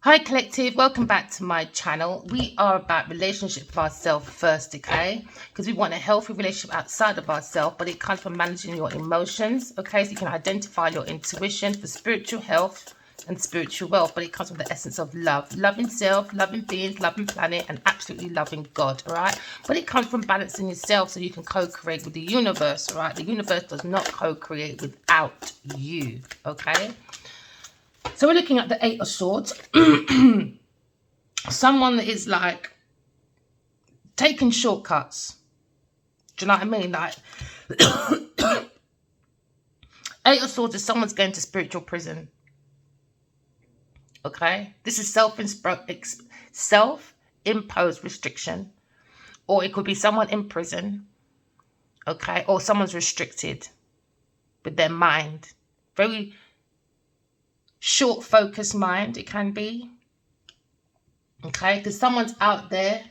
Hi collective, welcome back to my channel. We are about relationship with ourselves first, okay? Because we want a healthy relationship outside of ourselves, but it comes from managing your emotions, okay? So you can identify your intuition for spiritual health and spiritual wealth, but it comes from the essence of love. Loving self, loving beings, loving planet, and absolutely loving God, all right? But it comes from balancing yourself so you can co-create with the universe, all right? The universe does not co-create without you, okay? So we're looking at the Eight of Swords. Someone that is like taking shortcuts. Do you know what I mean? Like Eight of Swords is someone's going to spiritual prison. Okay? This is self-imposed restriction. Or it could be someone in prison. Okay? Or someone's restricted with their mind. Very short focused mind it can be. Okay, because someone's out there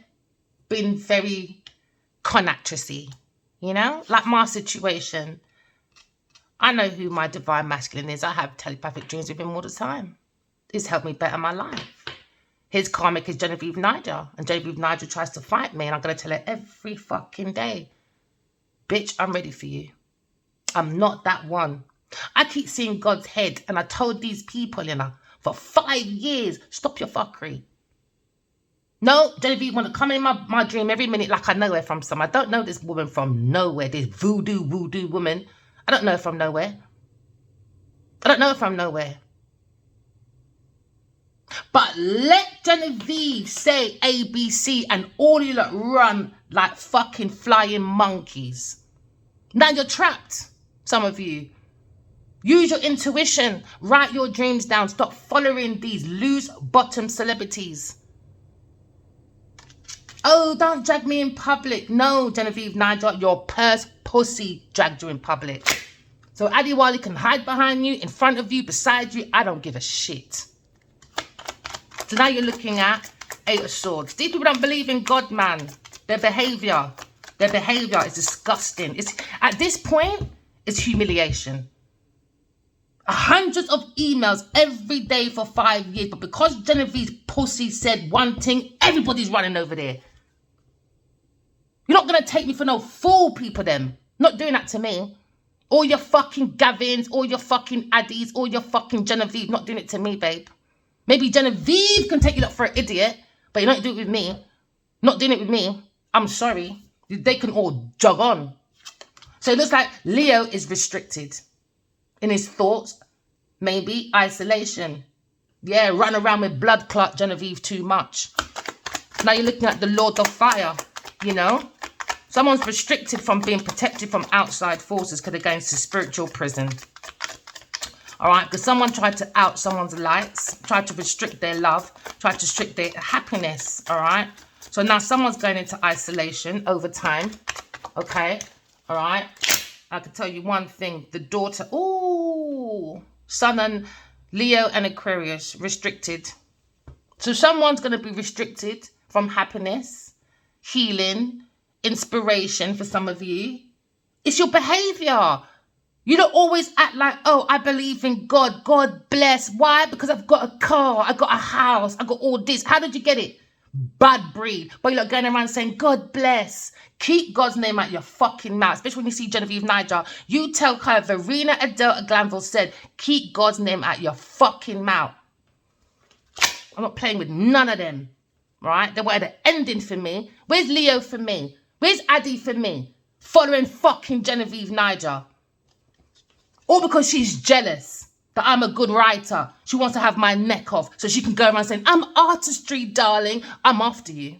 been very con actressy, you know, like my situation. I know who my divine masculine is. I have telepathic dreams with him all the time. It's helped me better my life. His karmic is Genevieve Nigel, and Genevieve Nigel tries to fight me, and I'm going to tell her every fucking day, bitch, I'm ready for you. I'm not that one. I keep seeing God's head, and I told these people, you know, for 5 years, stop your fuckery. No, Genevieve want to come in my dream every minute like I know her from some. I don't know this woman from nowhere, this voodoo woman. I don't know her from nowhere. I don't know her from nowhere. But let Genevieve say ABC and all you lot run like fucking flying monkeys. Now you're trapped, some of you. Use your intuition. Write your dreams down. Stop following these loose bottom celebrities. Oh, don't drag me in public. No, Genevieve Nigel, your purse pussy dragged you in public. So Adiwali can hide behind you, in front of you, beside you. I don't give a shit. So now you're looking at Eight of Swords. These people don't believe in God, man. Their behavior is disgusting. It's at this point, it's humiliation. Hundreds of emails every day for 5 years, but because Genevieve's pussy said one thing, everybody's running over there. You're not going to take me for no fool, people, them. Not doing that to me. All your fucking Gavins, all your fucking Addies, all your fucking Genevieve, not doing it to me, babe. Maybe Genevieve can take you up for an idiot, but you don't do it with me. Not doing it with me. I'm sorry. They can all jog on. So it looks like Leo is restricted in his thoughts. Maybe isolation. Yeah, run around with blood clot Genevieve too much. Now you're looking at the Lord of Fire, you know. Someone's restricted from being protected from outside forces because they're going to spiritual prison. All right, because someone tried to out someone's lights, tried to restrict their love, tried to restrict their happiness, all right? So now someone's going into isolation over time, okay? All right? I can tell you one thing. The daughter, ooh, Sun and Leo and Aquarius, restricted. So someone's going to be restricted from happiness, healing, inspiration for some of you. It's your behavior. You don't always act like, oh, I believe in God. God bless. Why? Because I've got a car. I got a house. I got all this. How did you get it? Bad breed. But you're not going around saying, God bless. Keep God's name out your fucking mouth. Especially when you see Genevieve Nigel. You tell her, Verena Adele Glanville said, keep God's name out your fucking mouth. I'm not playing with none of them. Right? They were the ending for me. Where's Leo for me? Where's Addie for me? Following fucking Genevieve Nigel. All because she's jealous that I'm a good writer. She wants to have my neck off so she can go around saying, I'm artistry, darling. I'm after you.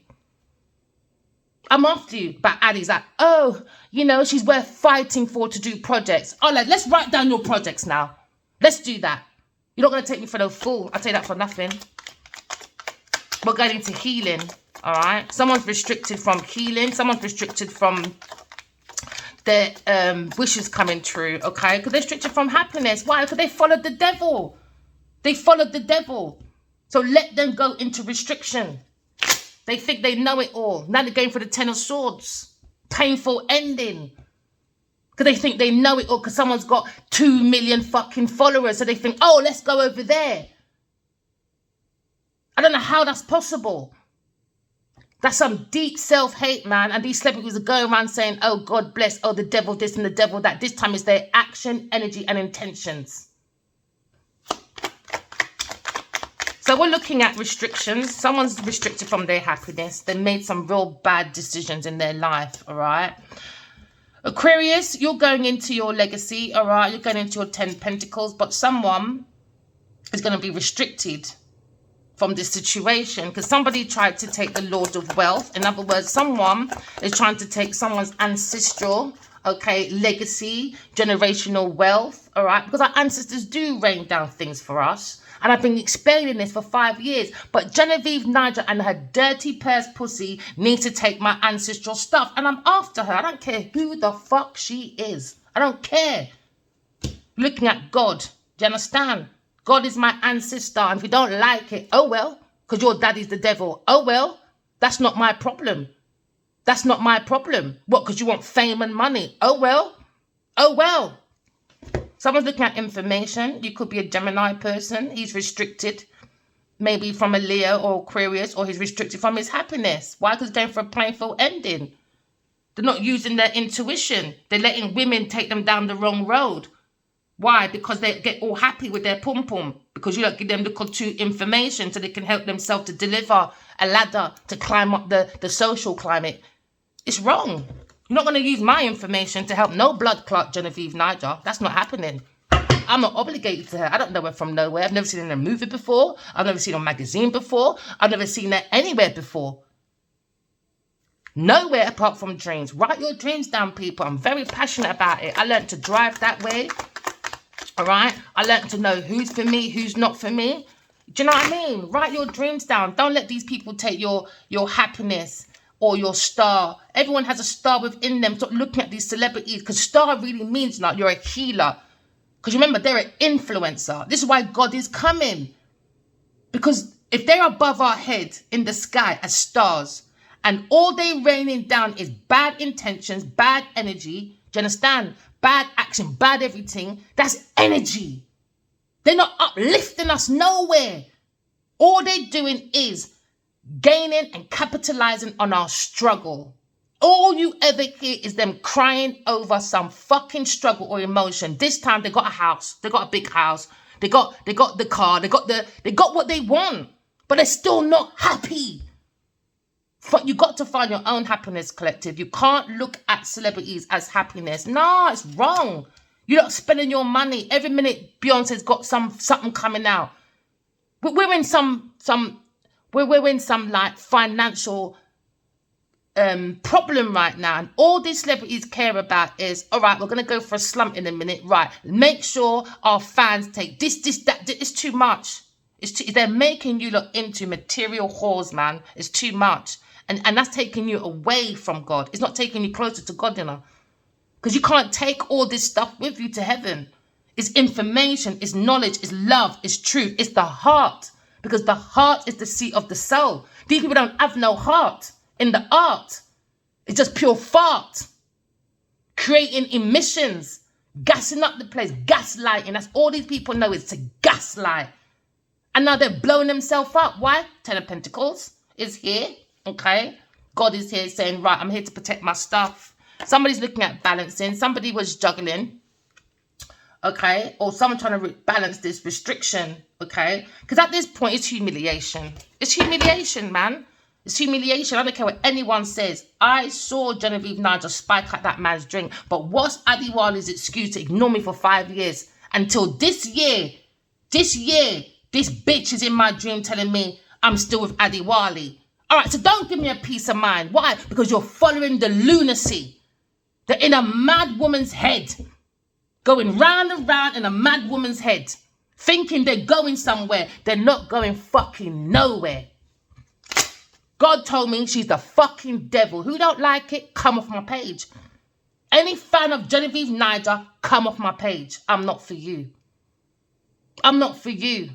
I'm after you. But Addie's like, oh, you know, she's worth fighting for to do projects. Oh, like, let's write down your projects now. Let's do that. You're not going to take me for no fool. I'll tell you that for nothing. We're going into healing, all right? Someone's restricted from healing. Someone's restricted from their wishes coming true, okay? Because they're restricted from happiness. Why? Because they followed the devil. They followed the devil. So let them go into restriction. They think they know it all. Now they're going for the Ten of Swords. Painful ending. Because they think they know it all because someone's got 2 million fucking followers. So they think, oh, let's go over there. I don't know how that's possible. That's some deep self-hate, man. And these celebrities are going around saying, oh, God bless, oh, the devil this and the devil that. This time it's their action, energy, and intentions. So we're looking at restrictions. Someone's restricted from their happiness. They made some real bad decisions in their life, all right? Aquarius, you're going into your legacy, all right? You're going into your 10 Pentacles, but someone is going to be restricted from this situation because somebody tried to take the Lord of Wealth. In other words, someone is trying to take someone's ancestral, okay, legacy, generational wealth, all right? Because our ancestors do rain down things for us. And I've been explaining this for 5 years. But Genevieve Nigel and her dirty purse pussy needs to take my ancestral stuff. And I'm after her. I don't care who the fuck she is. I don't care. Looking at God. Do you understand? God is my ancestor. And if you don't like it, oh well. Because your daddy's the devil. Oh well. That's not my problem. That's not my problem. What? Because you want fame and money. Oh well. Oh well. Someone's looking at information. You could be a Gemini person. He's restricted, maybe from a Leo or Aquarius, or he's restricted from his happiness. Why? Because they're going for a painful ending. They're not using their intuition. They're letting women take them down the wrong road. Why? Because they get all happy with their pum-pum. Because you don't give them the to information so they can help themselves to deliver a ladder to climb up the social climate. It's wrong. You're not going to use my information to help no blood clot Genevieve Nigel. That's not happening. I'm not obligated to her. I don't know her from nowhere. I've never seen her in a movie before. I've never seen her in a magazine before. I've never seen her anywhere before. Nowhere apart from dreams. Write your dreams down, people. I'm very passionate about it. I learned to drive that way. All right? I learned to know who's for me, who's not for me. Do you know what I mean? Write your dreams down. Don't let these people take your happiness or your star. Everyone has a star within them. Stop looking at these celebrities, because star really means like you're a healer. Because remember, they're an influencer. This is why God is coming. Because if they're above our head in the sky as stars, and all they raining down is bad intentions, bad energy, do you understand? Bad action, bad everything, that's energy. They're not uplifting us nowhere. All they're doing is gaining and capitalizing on our struggle. All you ever hear is them crying over some fucking struggle or emotion. This time they got a house, they got a big house, they got the car, they got what they want, but they're still not happy. But you got to find your own happiness, collective. You can't look at celebrities as happiness. No, it's wrong. You're not spending your money. Every minute Beyonce's got something coming out. We're in some like financial problem right now, and all these celebrities care about is, all right, we're going to go for a slump in a minute, right? Make sure our fans take this, that. It's too much. They're making you look into material whores, man. It's too much, and that's taking you away from God. It's not taking you closer to God, you know, because you can't take all this stuff with you to heaven. It's information, it's knowledge, it's love, it's truth, it's the heart. Because the heart is the seat of the soul. These people don't have no heart in the art. It's just pure fart. Creating emissions. Gassing up the place. Gaslighting. That's all these people know is to gaslight. And now they're blowing themselves up. Why? 10 of Pentacles is here. Okay? God is here saying, right, I'm here to protect my stuff. Somebody's looking at balancing. Somebody was juggling. Okay, or someone trying to balance this restriction, okay? Because at this point, it's humiliation. It's humiliation, man. It's humiliation. I don't care what anyone says. I saw Genevieve Nigel spike up that man's drink, but what's Adiwali's excuse to ignore me for 5 years? Until this year, this bitch is in my dream telling me I'm still with Adiwali. All right, so don't give me a peace of mind. Why? Because you're following the lunacy. They're in a mad woman's head. Going round and round in a mad woman's head. Thinking they're going somewhere. They're not going fucking nowhere. God told me she's the fucking devil. Who don't like it, come off my page. Any fan of Genevieve Nigel, come off my page. I'm not for you. I'm not for you.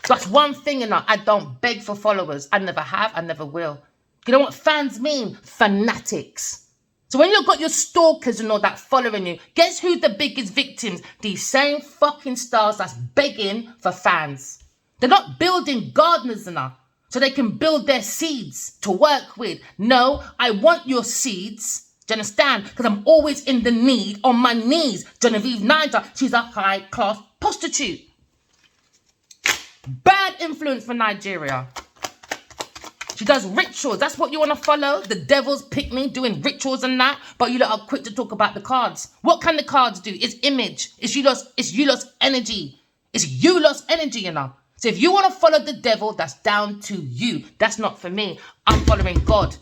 That's one thing, I don't beg for followers. I never have, I never will. You know what fans mean? Fanatics. So when you've got your stalkers and all that following you, guess who's the biggest victims? These same fucking stars that's begging for fans. They're not building gardeners enough so they can build their seeds to work with. No, I want your seeds. Do you understand? Because I'm always in the need, on my knees. Genevieve Niger, she's a high-class prostitute. Bad influence for Nigeria. She does rituals. That's what you want to follow? The devil's picnic, doing rituals and that. But you lot are quick to talk about the cards. What can the cards do? It's image. It's you lot's energy. It's you lot's energy, you know. So if you want to follow the devil, that's down to you. That's not for me. I'm following God.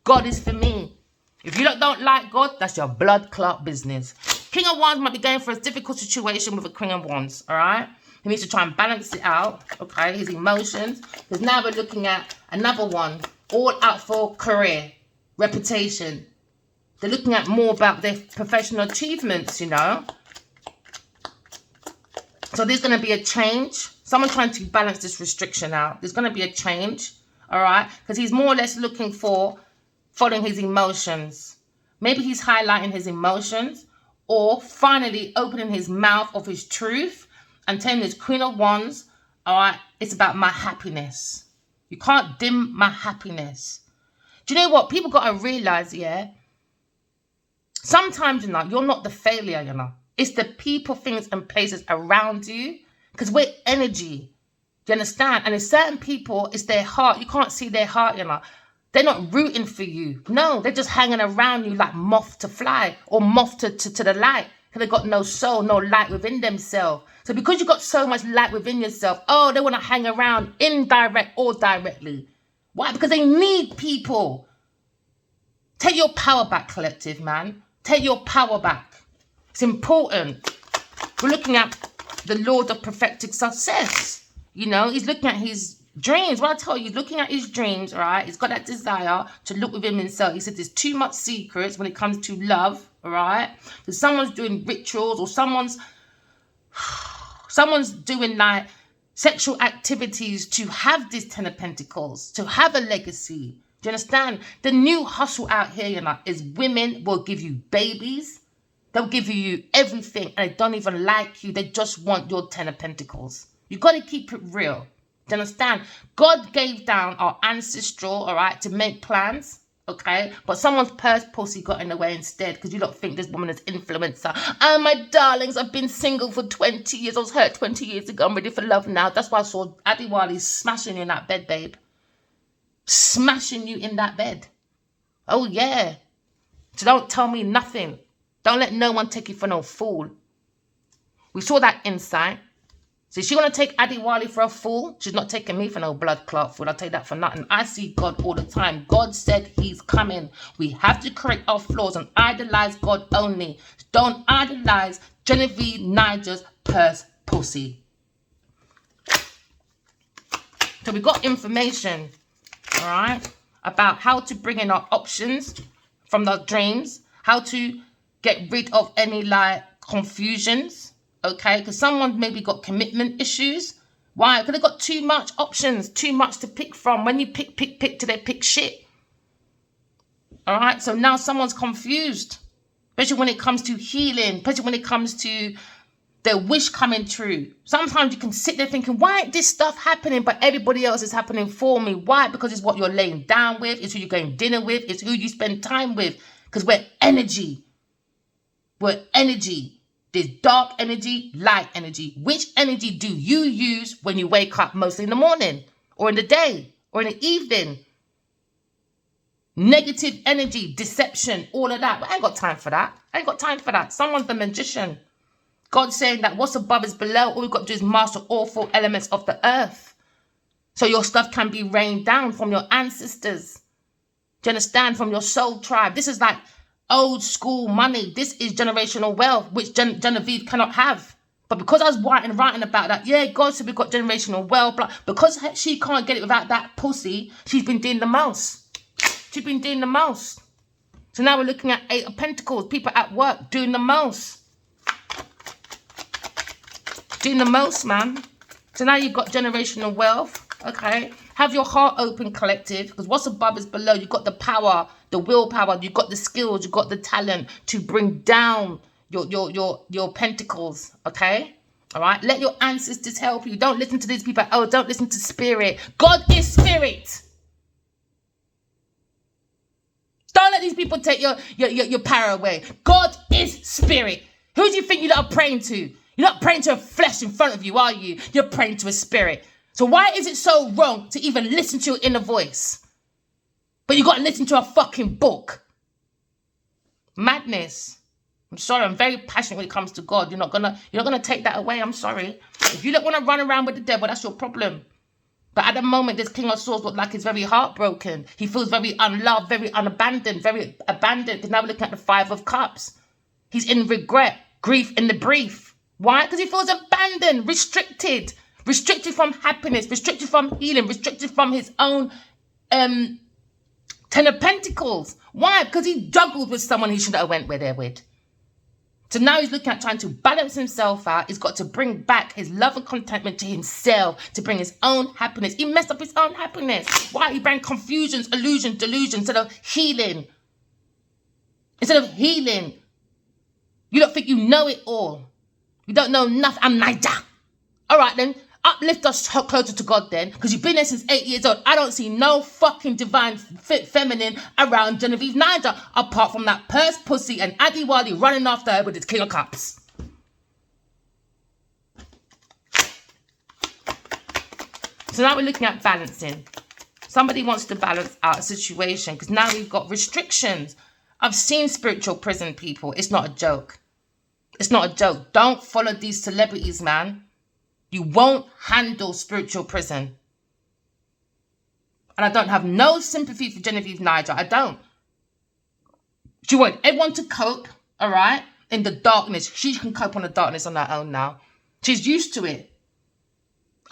God is for me. If you lot don't like God, that's your blood clot business. King of Wands might be going for a difficult situation with a Queen of Wands, all right? He needs to try and balance it out, okay, his emotions. Because now we're looking at another one, all out for career, reputation. They're looking at more about their professional achievements, you know. So there's going to be a change. Someone trying to balance this restriction out. There's going to be a change, all right? Because he's more or less looking for following his emotions. Maybe he's highlighting his emotions or finally opening his mouth of his truth and telling this Queen of Wands, all right, it's about my happiness. You can't dim my happiness. Do you know what? People got to realize, yeah, sometimes, you know, you're not the failure, you know. It's the people, things, and places around you. Because we're energy. Do you understand? And in certain people, it's their heart. You can't see their heart, you know. They're not rooting for you. No, they're just hanging around you like moth to fly or moth to the light. Because they've got no soul, no light within themselves. So because you've got so much light within yourself, oh, they want to hang around indirect or directly. Why? Because they need people. Take your power back, collective, man. Take your power back. It's important. We're looking at the Lord of perfected success. You know, he's looking at his dreams. What I tell you, he's looking at his dreams, right? He's got that desire to look within himself. He said there's too much secrets when it comes to love, all right? Because someone's doing rituals or someone's doing like sexual activities to have this 10 of Pentacles, to have a legacy. Do you understand? The new hustle out here, you know, is women will give you babies. They'll give you everything and they don't even like you. They just want your 10 of Pentacles. You got to keep it real. Do you understand? God gave down our ancestral, all right, to make plans, okay? But someone's purse pussy got in the way instead because you don't think this woman is influencer. Oh, my darlings, I've been single for 20 years. I was hurt 20 years ago. I'm ready for love now. That's why I saw Adiwali smashing you in that bed, babe. Smashing you in that bed. Oh, yeah. So don't tell me nothing. Don't let no one take you for no fool. We saw that insight. So she want to take Adiwali for a fool? She's not taking me for no blood clot fool. I'll tell you that for nothing. I see God all the time. God said he's coming. We have to correct our flaws and idolize God only. Don't idolize Genevieve Niger's purse pussy. So we got information, all right, about how to bring in our options from the dreams, how to get rid of any like confusions, okay? Because someone maybe got commitment issues. Why? Because they've got too much options, too much to pick from. When you pick till they pick shit. All right? So now someone's confused, especially when it comes to healing, especially when it comes to their wish coming true. Sometimes you can sit there thinking, why ain't this stuff happening, but everybody else is happening for me? Why? Because it's what you're laying down with. It's who you're going dinner with. It's who you spend time with. Because we're energy. We're energy. There's dark energy, light energy. Which energy do you use when you wake up, mostly in the morning or in the day or in the evening? Negative energy, deception, all of that. But I ain't got time for that. I ain't got time for that. Someone's the magician. God's saying that what's above is below. All we've got to do is master all 4 elements of the earth. So your stuff can be rained down from your ancestors. Do you understand? From your soul tribe. This is like old school money. This is generational wealth, which Genevieve cannot have. But because I was writing about that, yeah, God said we've got generational wealth. But because she can't get it without that pussy, she's been doing the most. She's been doing the most. So now we're looking at 8 of Pentacles. People at work doing the most. Doing the most, man. So now you've got generational wealth, okay? Have your heart open, collective, because what's above is below. You've got the power, the willpower, you've got the skills, you've got the talent to bring down your pentacles, okay? All right? Let your ancestors help you. Don't listen to these people. Oh, don't listen to spirit. God is spirit. Don't let these people take your power away. God is spirit. Who do you think you're not praying to? You're not praying to a flesh in front of you, are you? You're praying to a spirit. So why is it so wrong to even listen to your inner voice? But you got to listen to a fucking book. Madness. I'm sorry, I'm very passionate when it comes to God. You're not gonna take that away. I'm sorry. If you don't want to run around with the devil, that's your problem. But at the moment, this King of Swords looks like he's very heartbroken. He feels very unloved, very unabandoned, very abandoned. Because now we're looking at the Five of Cups. He's in regret, grief in the brief. Why? Because he feels abandoned, restricted. Restricted from happiness, restricted from healing, restricted from his own Ten of Pentacles. Why? Because he juggled with someone he shouldn't have went there with. So now he's looking at trying to balance himself out. He's got to bring back his love and contentment to himself, to bring his own happiness. He messed up his own happiness. Why? He brought confusions, illusions, delusions instead of healing. Instead of healing. You don't think you know it all. You don't know nothing. I'm Niger. All right then. Uplift us closer to God then, because you've been there since 8 years old. I don't see no fucking divine feminine around Genevieve Niger, apart from that purse pussy and Addy Wally running after her with his King of Cups. So now we're looking at balancing. Somebody wants to balance out a situation, because now we've got restrictions. I've seen spiritual prison, people. It's not a joke. It's not a joke. Don't follow these celebrities, man. You won't handle spiritual prison. And I don't have no sympathy for Genevieve Niger. I don't. She wants everyone to cope, all right, in the darkness. She can cope on the darkness on her own now. She's used to it.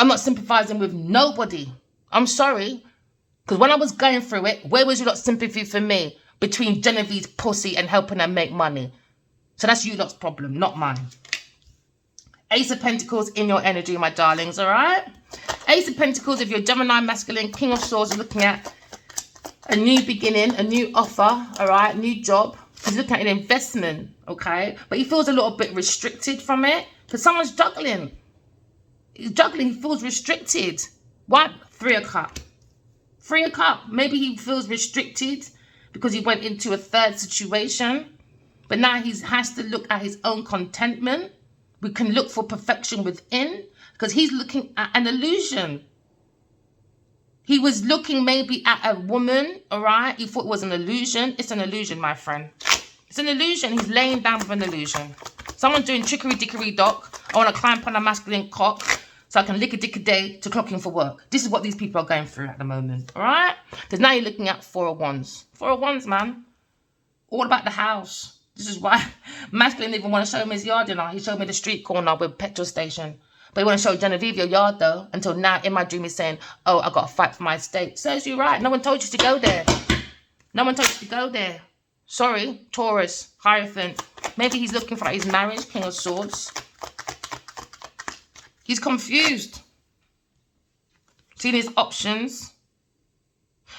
I'm not sympathizing with nobody. I'm sorry. Because when I was going through it, where was your lot sympathy for me? Between Genevieve's pussy and helping her make money. So that's you lot's problem, not mine. Ace of Pentacles in your energy, my darlings, all right? Ace of Pentacles, if you're Gemini, masculine, King of Swords, are looking at a new beginning, a new offer, all right? New job. He's looking at an investment, okay? But he feels a little bit restricted from it because someone's juggling. He's juggling. He feels restricted. What? 3 of Cups. 3 of Cups. Maybe he feels restricted because he went into a third situation. But now he has to look at his own contentment. We can look for perfection within because he's looking at an illusion. He was looking maybe at a woman, all right? He thought it was an illusion. It's an illusion, my friend. It's an illusion. He's laying down with an illusion. Someone doing trickery-dickery-dock. I want to climb up on a masculine cock so I can lick-a-dick-a-day to clock in for work. This is what these people are going through at the moment, all right? Because now you're looking at 4 of Wands. 4 of Wands, man. All about the house. This is why masculine didn't even want to show me his yard, you know. He showed me the street corner with petrol station. But he want to show Genevieve your yard, though. Until now, in my dream, he's saying, oh, I got to fight for my estate. Serves you right. No one told you to go there. No one told you to go there. Sorry, Taurus, Hierophant. Maybe he's looking for his marriage, King of Swords. He's confused. Seeing his options.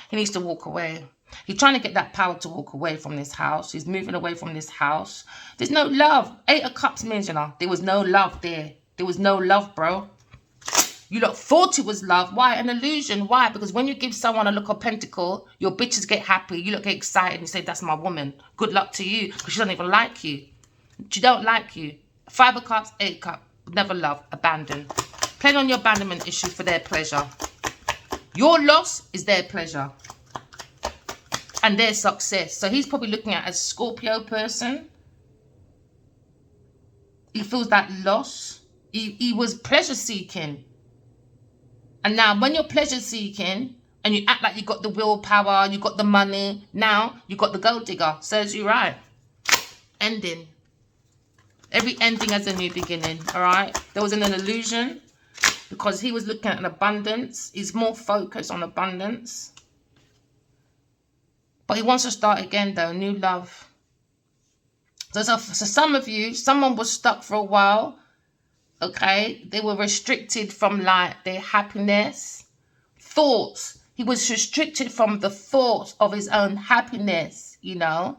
He needs to walk away. He's trying to get that power to walk away from this house. He's moving away from this house. There's no love. 8 of Cups means, you know, there was no love there. There was no love, bro. You lot thought it was love. Why? An illusion. Why? Because when you give someone a look of pentacle, your bitches get happy. You look get excited and you say, that's my woman. Good luck to you because she doesn't even like you. She don't like you. 5 of Cups, 8 of Cups. Never love. Abandon. Playing on your abandonment issue for their pleasure. Your loss is their pleasure. And their success. So he's probably looking at a Scorpio person. He feels that loss. He was pleasure seeking. And now when you're pleasure seeking and you act like you got the willpower, you got the money, now you got the gold digger. Serves you right. Ending. Every ending has a new beginning. All right. There was an illusion because he was looking at an abundance. He's more focused on abundance. But he wants to start again, though. New love. So some of you, someone was stuck for a while. Okay? They were restricted from, like, their happiness. thoughts. He was restricted from the thoughts of his own happiness, you know,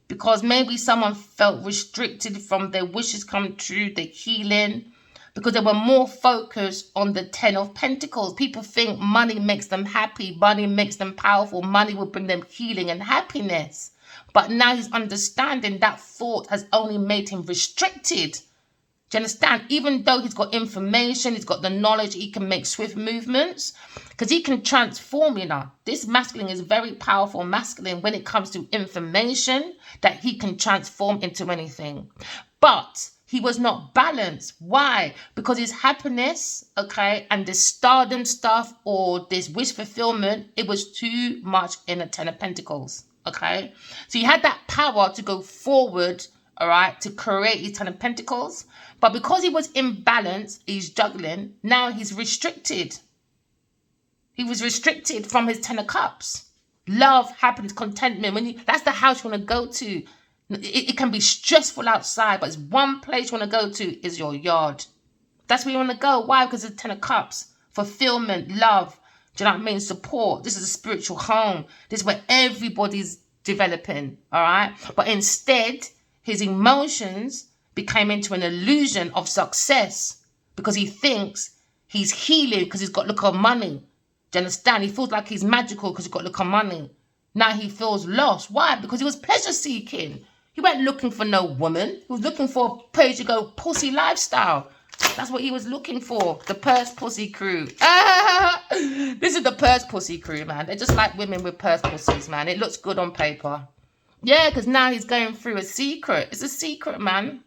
because maybe someone felt restricted from their wishes come true, their healing, because they were more focused on the 10 of Pentacles. People think money makes them happy, money makes them powerful, money will bring them healing and happiness. But now he's understanding that thought has only made him restricted. Do you understand? Even though he's got information, he's got the knowledge, he can make swift movements because he can transform, you know. This masculine is very powerful masculine when it comes to information that he can transform into anything. But he was not balanced. Why? Because his happiness, okay, and this stardom stuff or this wish fulfillment, it was too much in the 10 of Pentacles. Okay, so he had that power to go forward, all right, to create his 10 of Pentacles. But because he was imbalanced, he's juggling. Now he's restricted. He was restricted from his 10 of Cups. Love, happiness, contentment. That's the house you want to go to. It can be stressful outside, but it's one place you want to go to is your yard. That's where you want to go. Why? Because it's 10 of Cups. Fulfillment, love. Do you know what I mean? Support. This is a spiritual home. This is where everybody's developing, all right? But instead, his emotions became into an illusion of success because he thinks he's healing because he's got look of money. Do you understand? He feels like he's magical because he's got look of money. Now he feels lost. Why? Because he was pleasure seeking. He wasn't looking for no woman. He was looking for a pay-to-go pussy lifestyle. That's what he was looking for. The purse pussy crew. This is the purse pussy crew, man. They're just like women with purse pussies, man. It looks good on paper. Yeah, because now he's going through a secret. It's a secret, man.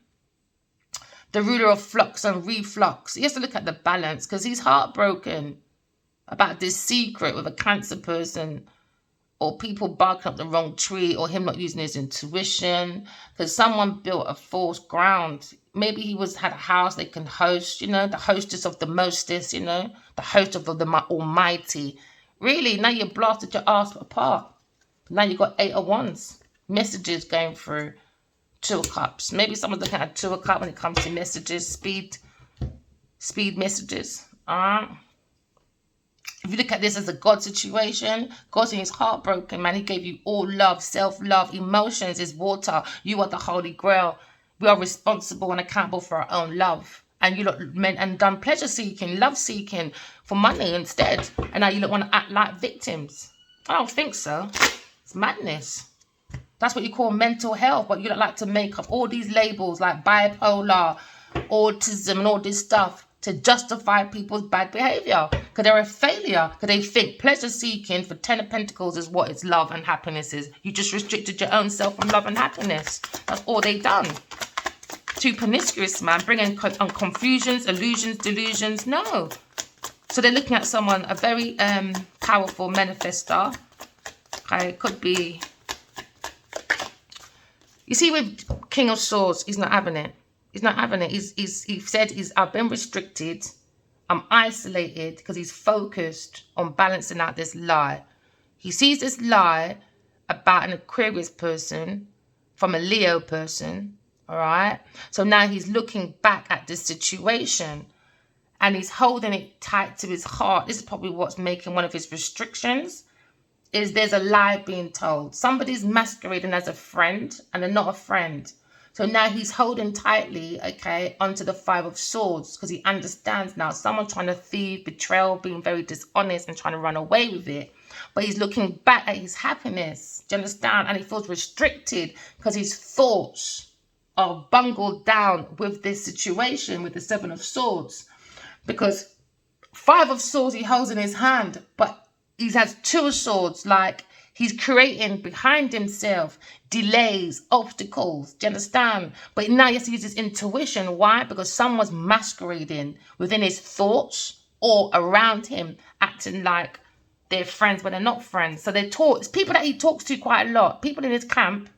The ruler of flux and reflux. He has to look at the balance because he's heartbroken about this secret with a Cancer person, or people barking up the wrong tree, or him not using his intuition because someone built a false ground. Maybe he had a house they can host, you know, the hostess of the mostest, you know, the host of the almighty. Really, now you blasted your ass apart. Now you got 8 of Wands. Messages going through. 2 of Cups. Maybe someone's looking at 2 of Cups when it comes to messages, speed messages. If you look at this as a God situation, God's in his heartbroken, man. He gave you all love, self-love, emotions is water. You are the Holy Grail. We are responsible and accountable for our own love. And you lot meant and done pleasure seeking, love seeking for money instead. And now you don't want to act like victims. I don't think so. It's madness. That's what you call mental health. But you don't like to make up all these labels like bipolar, autism and all this stuff to justify people's bad behavior. Because they're a failure. Because they think pleasure seeking for 10 of Pentacles is what it's love and happiness is. You just restricted your own self from love and happiness. That's all they done. Too promiscuous, man. Bringing confusions, illusions, delusions. No. So they're looking at someone, a very powerful manifestor. Okay, it could be. You see with King of Swords, he's not having it. He's not having it. He said, I've been restricted. I'm isolated because he's focused on balancing out this lie. He sees this lie about an Aquarius person from a Leo person. All right. So now he's looking back at this situation and he's holding it tight to his heart. This is probably what's making one of his restrictions. Is there's a lie being told. Somebody's masquerading as a friend and they're not a friend. So now he's holding tightly, okay, onto the 5 of Swords because he understands now someone trying to thieve, betrayal, being very dishonest and trying to run away with it. But he's looking back at his happiness. Do you understand? And he feels restricted because his thoughts are bungled down with this situation with the 7 of Swords. Because 5 of Swords he holds in his hand, but he has 2 of Swords, like he's creating behind himself delays, obstacles. Do you understand? But now he has to use his intuition. Why? Because someone's masquerading within his thoughts or around him, acting like they're friends, but they're not friends. So they're it's people that he talks to quite a lot. People in his camp,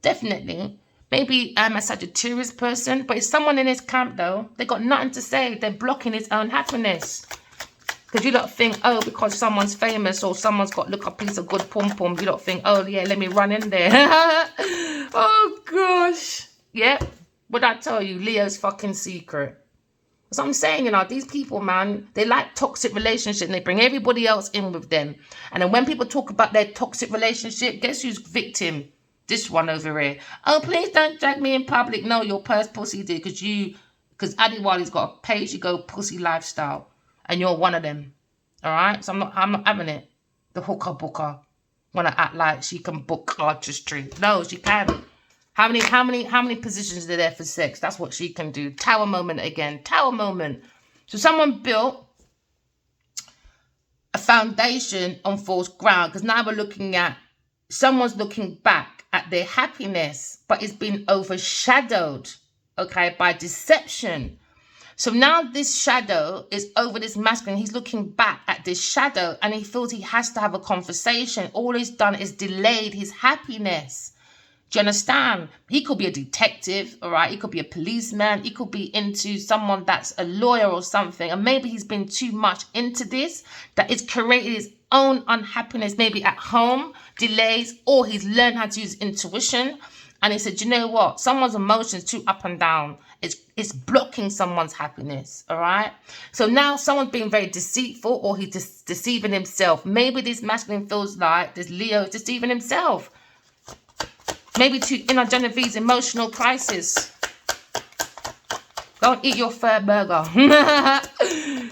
definitely. Maybe a Sagittarius person, but it's someone in his camp though. They got nothing to say. They're blocking his own happiness. Because you don't think, oh, because someone's famous or someone's got look a piece of good pom-pom, you don't think, oh, yeah, let me run in there. Oh, gosh. Yeah. What I tell you, Leo's fucking secret. That's what I'm saying, you know, these people, man, they like toxic relationships and they bring everybody else in with them. And then when people talk about their toxic relationship, guess who's victim? This one over here. Oh, please don't drag me in public. No, your purse pussy did because Adiwali's got a pay-as-you-go pussy lifestyle. And you're one of them. All right? So I'm not having it. The hooker booker want to act like she can book artistry. No, she can't. How many positions are there for sex? That's what she can do. Tower moment again. Tower moment. So someone built a foundation on false ground, because now we're looking at someone's looking back at their happiness, but it's been overshadowed, okay, by deception. So now this shadow is over this masculine. He's looking back at this shadow and he feels he has to have a conversation. All he's done is delayed his happiness. Do you understand? He could be a detective, all right? He could be a policeman. He could be into someone that's a lawyer or something. And maybe he's been too much into this, that it's created his own unhappiness, maybe at home, delays, or he's learned how to use intuition. And he said, you know what? Someone's emotions too up and down. It's blocking someone's happiness, all right? So now someone's being very deceitful, or he's deceiving himself. Maybe this masculine feels like this Leo is deceiving himself. Maybe in a Genevieve's emotional crisis. Go and eat your third burger.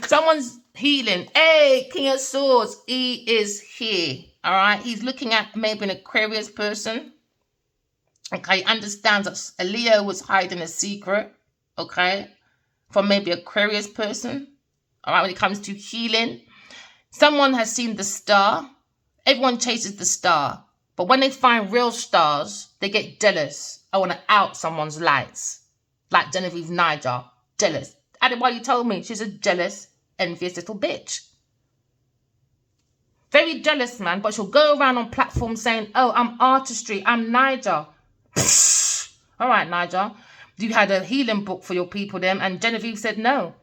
Someone's healing. Hey, King of Swords, he is here. All right. He's looking at maybe an Aquarius person. Okay. He understands that a Leo was hiding a secret. Okay. From maybe Aquarius person. All right. When it comes to healing, someone has seen the star. Everyone chases the star. But when they find real stars, they get jealous. I want to out someone's lights. Like Genevieve Niger. Jealous. Adewale told me she's a jealous, envious little bitch. Very jealous, man. But she'll go around on platforms saying, oh, I'm artistry. I'm Niger. All right, Niger. You had a healing book for your people then. And Genevieve said no.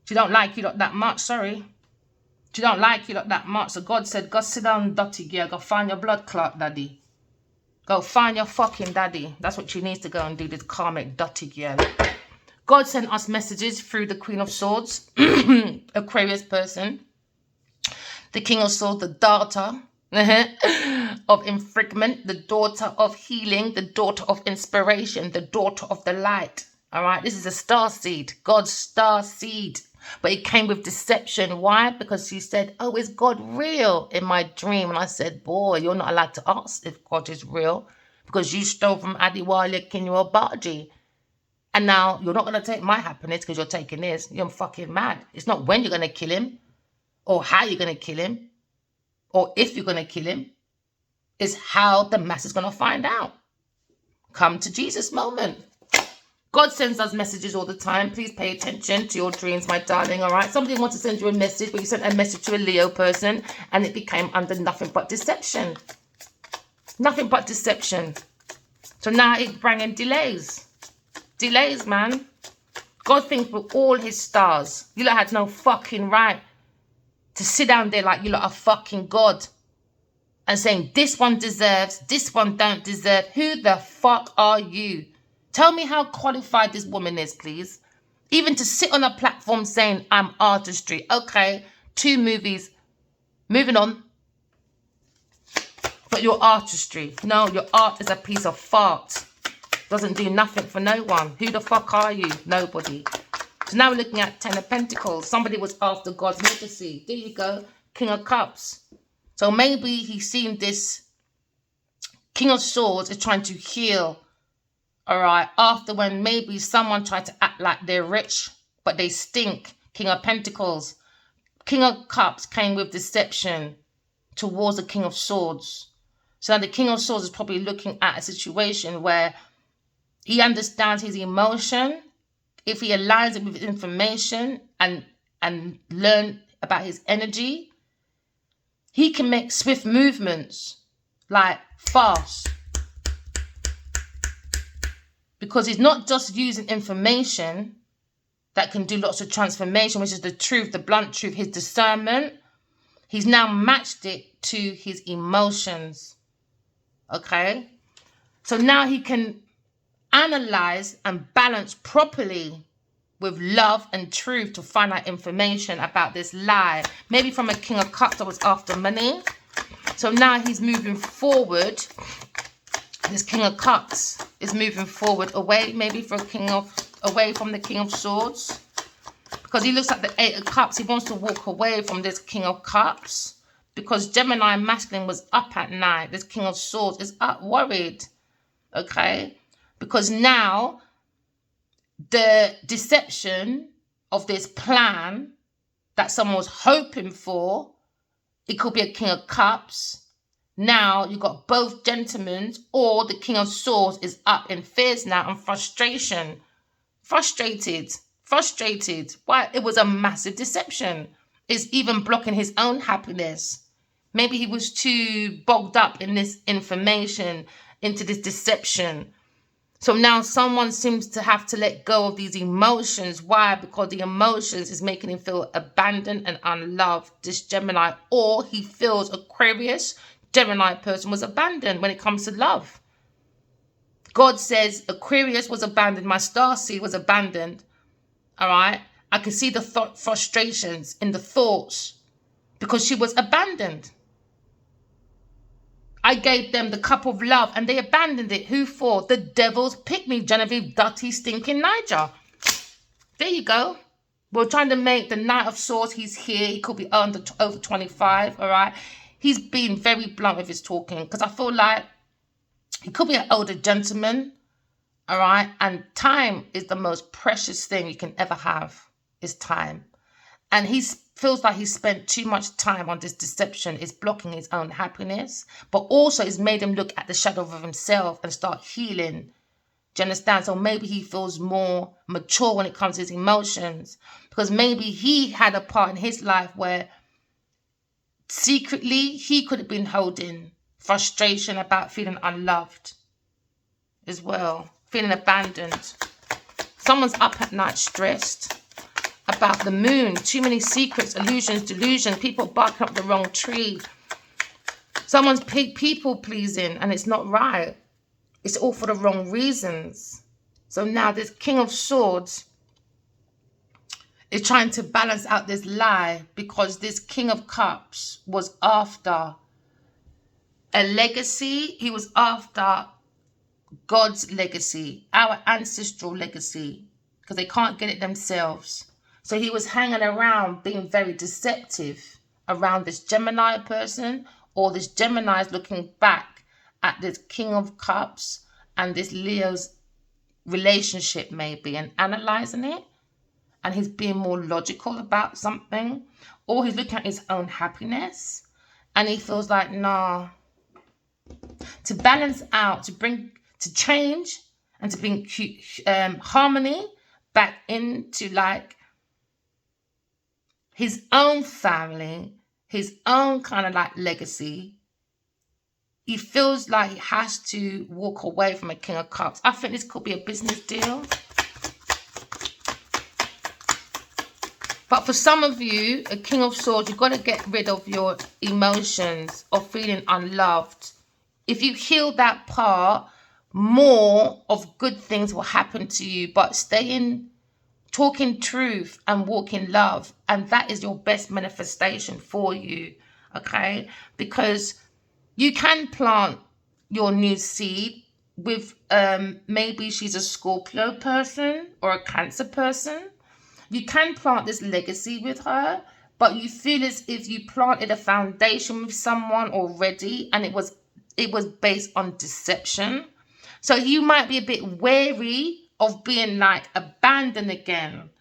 She don't like you that much. Sorry. She don't like you that much. So God said, go sit down, dirty girl. Go find your blood clot, daddy. Go find your fucking daddy. That's what she needs to go and do, this karmic dirty girl. God sent us messages through the Queen of Swords, Aquarius person. The King of Swords, the daughter of infringement, the daughter of healing, the daughter of inspiration, the daughter of the light. All right, this is a star seed, God's star seed. But it came with deception. Why? Because she said, oh, is God real in my dream? And I said, boy, you're not allowed to ask if God is real because you stole from Adiwale Kinyo. And now you're not going to take my happiness because you're taking this. You're fucking mad. It's not when you're going to kill him or how you're going to kill him or if you're going to kill him. It's how the mass is going to find out. Come to Jesus moment. God sends us messages all the time. Please pay attention to your dreams, my darling, all right? Somebody wants to send you a message, but you sent a message to a Leo person, and it became under nothing but deception. Nothing but deception. So now it's bringing delays. Delays, man. God thinks with all his stars, you lot had no fucking right to sit down there like you lot are fucking God and saying, this one deserves, this one don't deserve. Who the fuck are you? Tell me how qualified this woman is, please. Even to sit on a platform saying, I'm artistry. Okay, 2 movies. Moving on. But your artistry. No, your art is a piece of fart. Doesn't do nothing for no one. Who the fuck are you? Nobody. So now we're looking at 10 of Pentacles. Somebody was after God's legacy. There you go. King of Cups. So maybe he's seen this King of Swords is trying to heal. All right, after when maybe someone tried to act like they're rich, but they stink. King of Pentacles. King of Cups came with deception towards the King of Swords. So now the King of Swords is probably looking at a situation where he understands his emotion. If he aligns it with information and learn about his energy, he can make swift movements, like fast. Because he's not just using information that can do lots of transformation, which is the truth, the blunt truth, his discernment. He's now matched it to his emotions. Okay? So now he can analyze and balance properly with love and truth to find out information about this lie. Maybe from a King of Cups that was after money. So now he's moving forward. This King of Cups is moving forward away, maybe away from the King of Swords. Because he looks at the Eight of Cups. He wants to walk away from this King of Cups. Because Gemini masculine was up at night. This King of Swords is up worried. Okay? Because now the deception of this plan that someone was hoping for, it could be a King of Cups. Now you got both gentlemen, or the King of Swords is up in fears now and frustration. Frustrated. Why? It was a massive deception. It's even blocking his own happiness. Maybe he was too bogged up in this information, into this deception. So now someone seems to have to let go of these emotions. Why? Because the emotions is making him feel abandoned and unloved, this Gemini. Or he feels Aquarius, Gemini person was abandoned when it comes to love. God says Aquarius was abandoned. My star seed was abandoned. All right. I could see the frustrations in the thoughts because she was abandoned. I gave them the cup of love and they abandoned it. Who for? The devil's pick-me, Genevieve, dirty, stinking Niger. There you go. We're trying to make the Knight of Swords. He's here. He could be over 25, all right? He's been very blunt with his talking because I feel like he could be an older gentleman, all right? And time is the most precious thing you can ever have, is time. And he feels like he spent too much time on this deception. It's blocking his own happiness. But also it's made him look at the shadow of himself and start healing. Do you understand? So maybe he feels more mature when it comes to his emotions. Because maybe he had a part in his life where secretly he could have been holding frustration about feeling unloved as well. Feeling abandoned. Someone's up at night stressed about the moon. Too many secrets, illusions, delusions. People barking up the wrong tree. Someone's people pleasing and it's not right. It's all for the wrong reasons. So now this King of Swords is trying to balance out this lie because this King of Cups was after a legacy. He was after God's legacy, our ancestral legacy, because they can't get it themselves. So he was hanging around being very deceptive around this Gemini person, or this Gemini is looking back at this King of Cups and this Leo's relationship maybe and analyzing it. And he's being more logical about something, or he's looking at his own happiness and he feels like, nah, to balance out, to change and to bring harmony back into like his own family, his own kind of like legacy. He feels like he has to walk away from a King of Cups. I think this could be a business deal. But for some of you, a King of Swords, you've got to get rid of your emotions of feeling unloved. If you heal that part, more of good things will happen to you. But stay in talking truth and walk in love. And that is your best manifestation for you. Okay? Because you can plant your new seed with maybe she's a Scorpio person or a Cancer person. You can plant this legacy with her, but you feel as if you planted a foundation with someone already and it was based on deception. So you might be a bit wary of being like abandoned again.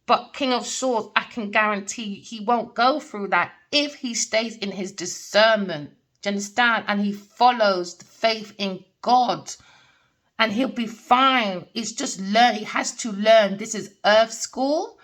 But King of Swords, I can guarantee he won't go through that if he stays in his discernment. Do you understand? And he follows the faith in God. And he'll be fine. It's just he has to learn this is Earth school.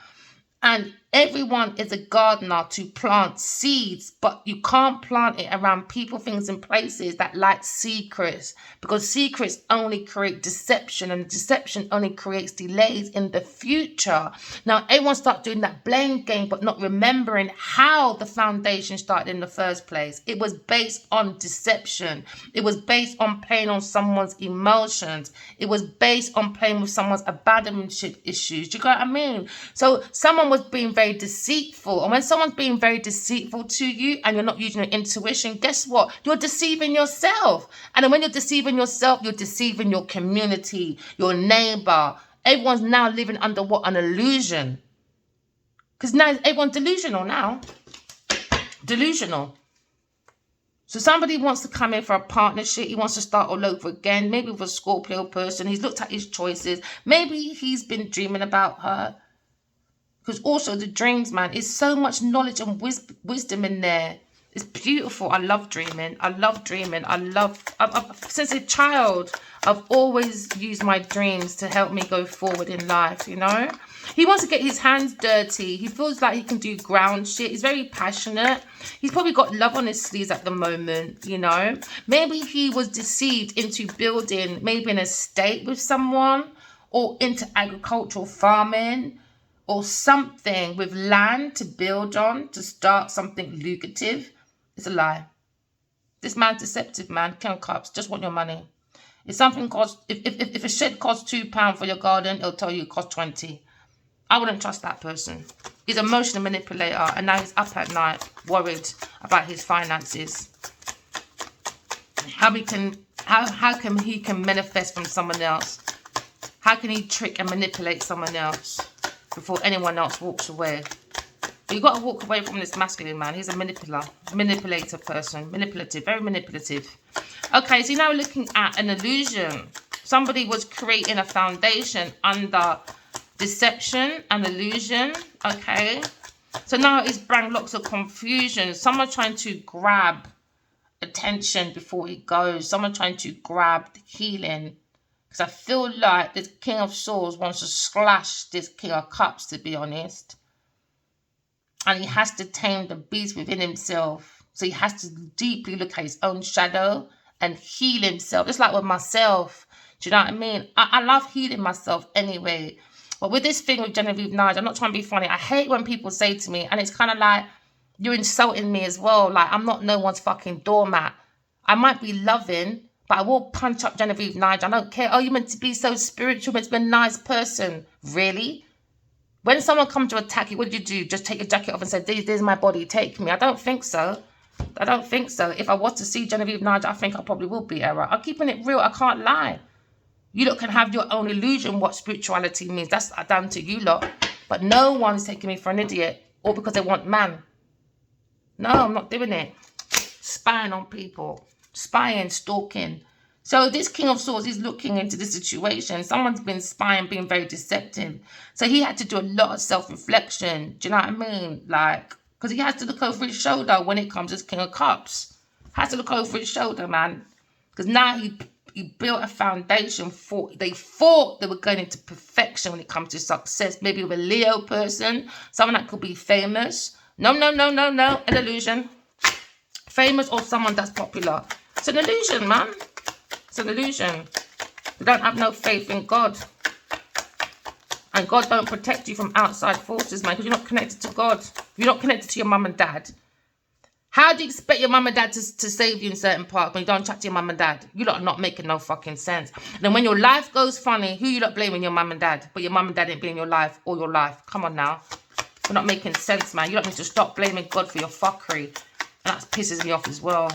And Everyone is a gardener to plant seeds, but you can't plant it around people, things, and places that like secrets, because secrets only create deception, and deception only creates delays in the future. Now, everyone starts doing that blame game, but not remembering how the foundation started in the first place. It was based on deception. It was based on playing on someone's emotions. It was based on playing with someone's abandonment issues. Do you get what I mean? So someone was being very deceitful, and when someone's being very deceitful to you and you're not using your intuition, guess what? You're deceiving yourself. And then when you're deceiving yourself, you're deceiving your community, your neighbor. Everyone's now living under what? An illusion. Because now everyone's delusional now. Delusional. So somebody wants to come in for a partnership. He wants to start all over again. Maybe with a Scorpio person. He's looked at his choices. Maybe he's been dreaming about her. Because also the dreams, man, is so much knowledge and wisdom in there. It's beautiful. I love dreaming. I love dreaming. Since a child, I've always used my dreams to help me go forward in life, you know. He wants to get his hands dirty. He feels like he can do ground shit. He's very passionate. He's probably got love on his sleeves at the moment, you know. Maybe he was deceived into building maybe an estate with someone, or into agricultural farming, or something with land to build on, to start something lucrative. It's a lie. This man's deceptive, man. King of Cups, just want your money. If something costs, if a shed costs £2 for your garden, it'll tell you it costs 20. I wouldn't trust that person. He's an emotional manipulator, and now he's up at night worried about his finances. How come he can manifest from someone else? How can he trick and manipulate someone else before anyone else walks away? But you got to walk away from this masculine man. He's a manipulator person. Manipulative, very manipulative. Okay, so now we're looking at an illusion. Somebody was creating a foundation under deception and illusion. Okay, so now it's bringing lots of confusion. Someone trying to grab attention before he goes. Someone trying to grab the healing. Because I feel like this King of Swords wants to slash this King of Cups, to be honest. And he has to tame the beast within himself. So he has to deeply look at his own shadow and heal himself. Just like with myself. Do you know what I mean? I love healing myself anyway. But with this thing with Genevieve Nige, I'm not trying to be funny. I hate when people say to me, and it's kind of like, you're insulting me as well. Like, I'm not no one's fucking doormat. I might be loving, but I will punch up Genevieve Nige. I don't care. Oh, you're meant to be so spiritual, meant to be a nice person. Really? When someone comes to attack you, what do? Just take your jacket off and say, there's my body, take me. I don't think so. I don't think so. If I was to see Genevieve Nige, I think I probably will beat her up. I'm keeping it real. I can't lie. You lot can have your own illusion what spirituality means. That's down to you lot. But no one is taking me for an idiot. Or because they want man. No, I'm not doing it. Spying on people. Spying, stalking. So this King of Swords is looking into the situation. Someone's been spying, being very deceptive. So he had to do a lot of self-reflection. Do you know what I mean? Like, because he has to look over his shoulder when it comes to King of Cups. Has to look over his shoulder, man. Because now he built a foundation for, they thought they were going into perfection when it comes to success. Maybe with a Leo person, someone that could be famous. No, an illusion. Famous or someone that's popular. It's an illusion, man. It's an illusion. You don't have no faith in God. And God don't protect you from outside forces, man, because you're not connected to God. You're not connected to your mum and dad. How do you expect your mum and dad to save you in certain parts when you don't chat to your mum and dad? You lot are not making no fucking sense. And then when your life goes funny, who you lot blaming? Your mum and dad. But your mum and dad ain't been in your life all your life. Come on now. You're not making sense, man. You don't need to stop blaming God for your fuckery. And that pisses me off as well.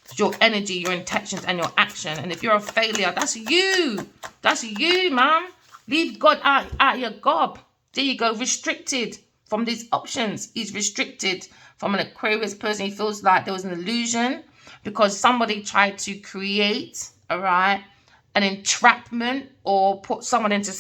It's your energy, your intentions, and your action. And if you're a failure, that's you. That's you, man. Leave God out your gob. There you go. Restricted from these options. He's restricted from an Aquarius person. He feels like there was an illusion because somebody tried to create, all right, an entrapment or put someone into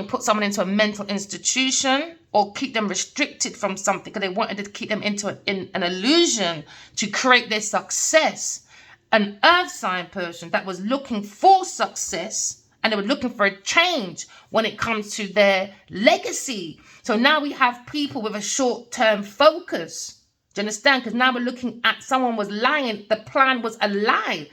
put someone into a mental institution or keep them restricted from something because they wanted to keep them into an illusion to create their success. An earth sign person that was looking for success and they were looking for a change when it comes to their legacy. So now we have people with a short-term focus. Do you understand? Because now we're looking at someone was lying. The plan was a lie.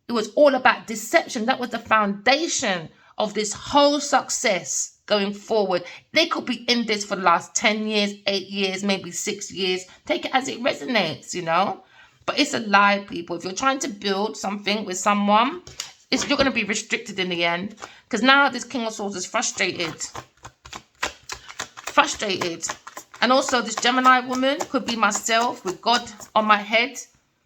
It was all about deception. That was the foundation of this whole success going forward. They could be in this for the last 10 years, 8 years, maybe 6 years. Take it as it resonates, you know. But it's a lie, people. If you're trying to build something with someone, you're going to be restricted in the end. Because now this King of Swords is frustrated. And also this Gemini woman could be myself with God on my head.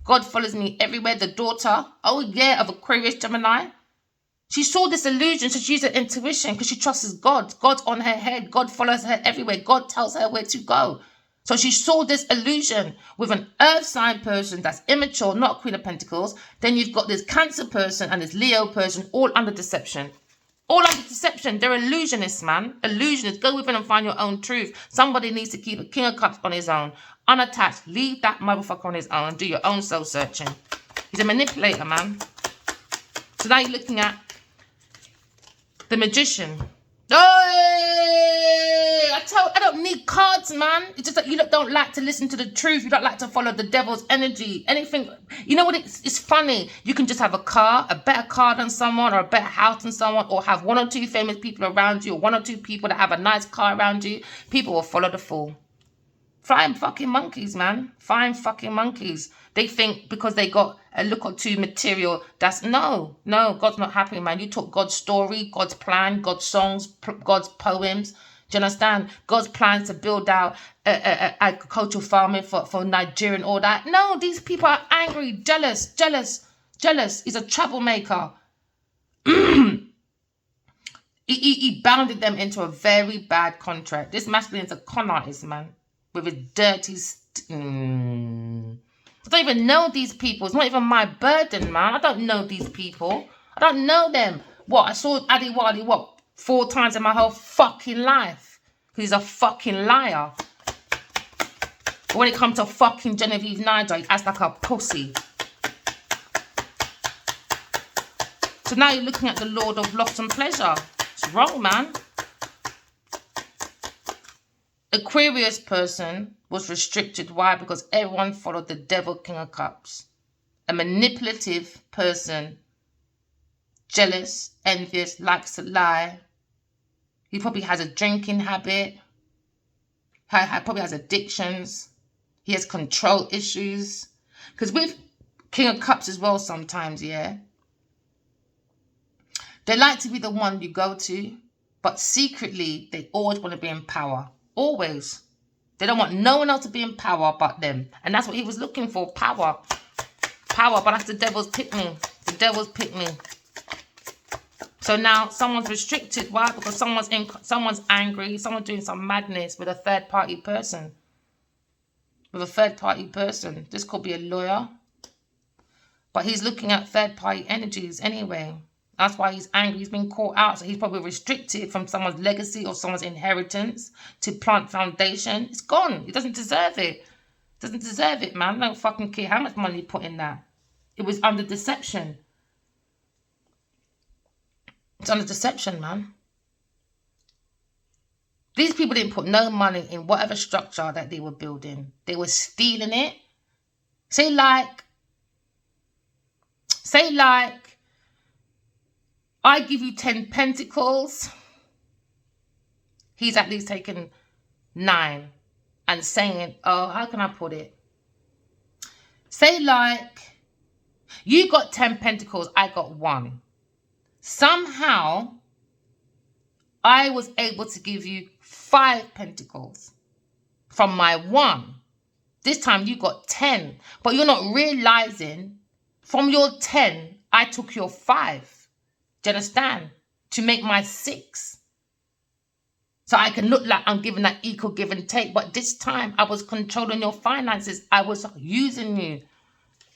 God follows me everywhere. The daughter, oh yeah, of Aquarius Gemini. She saw this illusion, so she used her intuition because she trusts God. God's on her head. God follows her everywhere. God tells her where to go. So she saw this illusion with an earth sign person that's immature, not Queen of Pentacles. Then you've got this Cancer person and this Leo person all under deception. All under deception. They're illusionists, man. Illusionists. Go within and find your own truth. Somebody needs to keep a King of Cups on his own. Unattached. Leave that motherfucker on his own and do your own soul searching. He's a manipulator, man. So now you're looking at the Magician. Oh, I don't need cards, man. It's just that you don't like to listen to the truth. You don't like to follow the devil's energy. Anything. You know what? It's funny. You can just have a car, a better car than someone, or a better house than someone, or have 1 or 2 famous people around you, or 1 or 2 people that have a nice car around you. People will follow the fool. Flying fucking monkeys, man. Flying fucking monkeys. They think because they got a look or 2 material, that's no, God's not happy, man. You talk God's story, God's plan, God's songs, God's poems. Do you understand? God's plans to build out agricultural farming for Nigeria and all that. No, these people are angry, jealous. He's a troublemaker. he bounded them into a very bad contract. This masculine is a con artist, man. With a dirty... I don't even know these people. It's not even my burden, man. I don't know these people. I don't know them. What? I saw Adiwali, 4 times in my whole fucking life. He's a fucking liar. But when it comes to fucking Genevieve Nigel, he acts like a pussy. So now you're looking at the Lord of Loss and Pleasure. It's wrong, man. Aquarius person was restricted. Why? Because everyone followed the devil King of Cups. A manipulative person, jealous, envious, likes to lie. He probably has a drinking habit. Probably has addictions. He has control issues. Because with King of Cups as well sometimes, yeah. They like to be the one you go to, but secretly they always want to be in power. Always. They don't want no one else to be in power but them. And that's what he was looking for. Power. Power. But that's the devil's pick me. The devil's pick me. So now someone's restricted. Why? Because someone's angry. Someone's doing some madness with a third party person. This could be a lawyer. But he's looking at third party energies anyway. That's why he's angry. He's been caught out. So he's probably restricted from someone's legacy or someone's inheritance to plant foundation. It's gone. He doesn't deserve it. Doesn't deserve it, man. I don't fucking care how much money you put in that. It was under deception. It's under deception, man. These people didn't put no money in whatever structure that they were building. They were stealing it. Say like, I give you 10 pentacles. He's at least taken 9 and saying, oh, how can I put it? Say like, you got 10 pentacles, I got 1. Somehow, I was able to give you 5 pentacles from my 1. This time you got 10, but you're not realizing from your 10, I took your 5. Do you understand? To make my 6. So I can look like I'm giving that equal give and take. But this time I was controlling your finances. I was using you.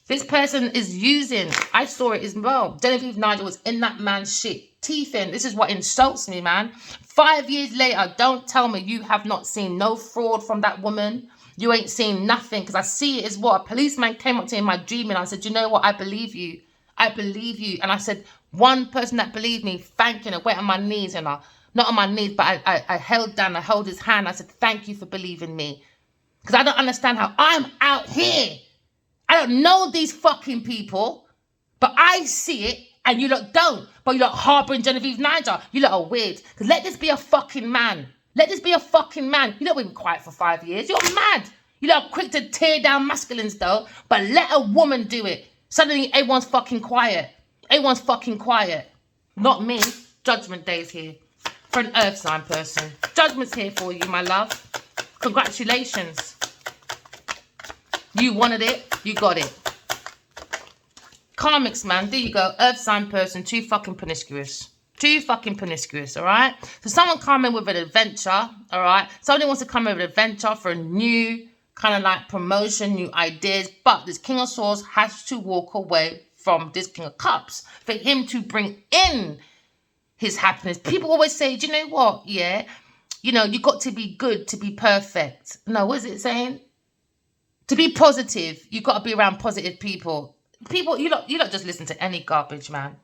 This person is using. I saw it as well. Genevieve Nigel was in that man's shit. Teeth in. This is what insults me, man. 5 years later, don't tell me you have not seen no fraud from that woman. You ain't seen nothing. Because I see it as what a policeman came up to me in my dream and I said, you know what? I believe you. I believe you. And I said, one person that believed me, thanking her, went on my knees and I Not on my knees, but I held down, I held his hand. I said, thank you for believing me. Because I don't understand how I'm out here. I don't know these fucking people, but I see it and you lot don't. But you lot harbouring Genevieve Niger. You lot are weird. Because let this be a fucking man. Let this be a fucking man. You lot been quiet for 5 years. You're mad. You lot are quick to tear down masculines though, but let a woman do it. Suddenly everyone's fucking quiet. Everyone's fucking quiet. Not me. Judgment Day is here. For an earth sign person. Judgment's here for you, my love. Congratulations. You wanted it. You got it. Karmics, man. There you go. Earth sign person. Too fucking promiscuous. Too fucking promiscuous, alright? So someone come in with an adventure, alright? Somebody wants to come in with an adventure for a new kind of like promotion, new ideas. But this King of Swords has to walk away from this King of Cups for him to bring in his happiness. People always say, do you know what? Yeah, you know, you got to be good to be perfect. No, what is it saying? To be positive, you got to be around positive people. People, you don't just listen to any garbage, man.